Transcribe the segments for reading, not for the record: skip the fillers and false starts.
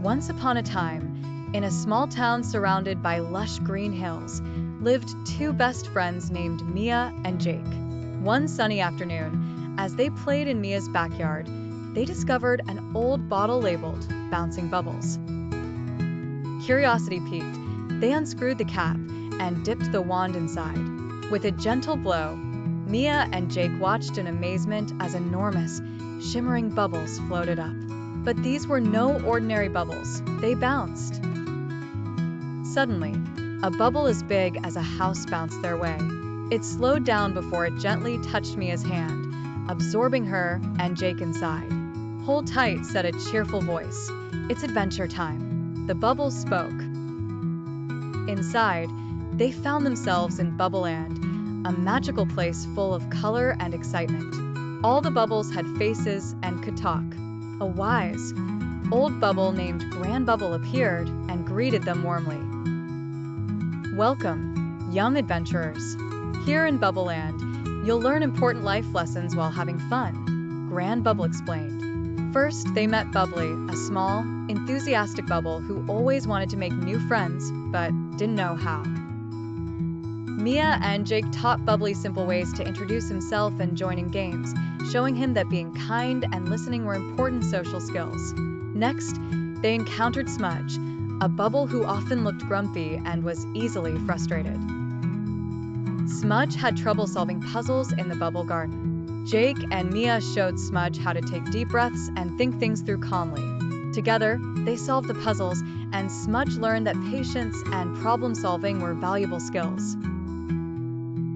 Once upon a time, in a small town surrounded by lush green hills, lived two best friends named Mia and Jake. One sunny afternoon, as they played in Mia's backyard, they discovered an old bottle labeled Bouncing Bubbles. Curiosity piqued, they unscrewed the cap and dipped the wand inside. With a gentle blow, Mia and Jake watched in amazement as enormous, shimmering bubbles floated up. But these were no ordinary bubbles. They bounced. Suddenly, a bubble as big as a house bounced their way. It slowed down before it gently touched Mia's hand, absorbing her and Jake inside. "Hold tight," said a cheerful voice. "It's adventure time." The bubbles spoke. Inside, they found themselves in Bubbleland, a magical place full of color and excitement. All the bubbles had faces and could talk. A wise, old bubble named Grandbubble appeared and greeted them warmly. "Welcome, young adventurers. Here in Bubbleland, you'll learn important life lessons while having fun," Grandbubble explained. First, they met Bubbly, a small, enthusiastic bubble who always wanted to make new friends, but didn't know how. Mia and Jake taught Bubbly simple ways to introduce himself and join in games, showing him that being kind and listening were important social skills. Next, they encountered Smudge, a bubble who often looked grumpy and was easily frustrated. Smudge had trouble solving puzzles in the bubble garden. Jake and Mia showed Smudge how to take deep breaths and think things through calmly. Together, they solved the puzzles, and Smudge learned that patience and problem-solving were valuable skills.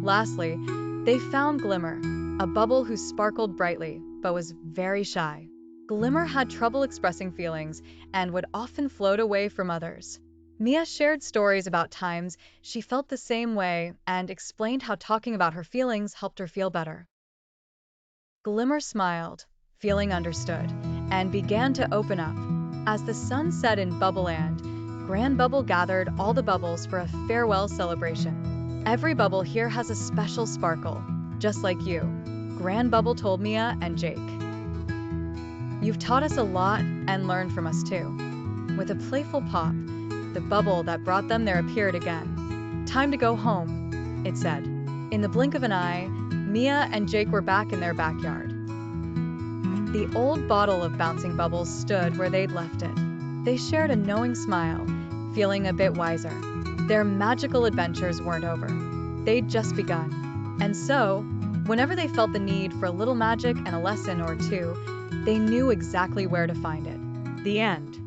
Lastly, they found Glimmer, a bubble who sparkled brightly but was very shy. Glimmer had trouble expressing feelings and would often float away from others. Mia shared stories about times she felt the same way and explained how talking about her feelings helped her feel better. Glimmer smiled, feeling understood, and began to open up. As the sun set in Bubbleland, Grandbubble gathered all the bubbles for a farewell celebration. "Every bubble here has a special sparkle, just like you," Grandbubble told Mia and Jake. "You've taught us a lot and learned from us too." With a playful pop, the bubble that brought them there appeared again. "Time to go home," it said. In the blink of an eye, Mia and Jake were back in their backyard. The old bottle of Bouncing Bubbles stood where they'd left it. They shared a knowing smile, feeling a bit wiser. Their magical adventures weren't over. They'd just begun. And so, whenever they felt the need for a little magic and a lesson or two, they knew exactly where to find it. The end.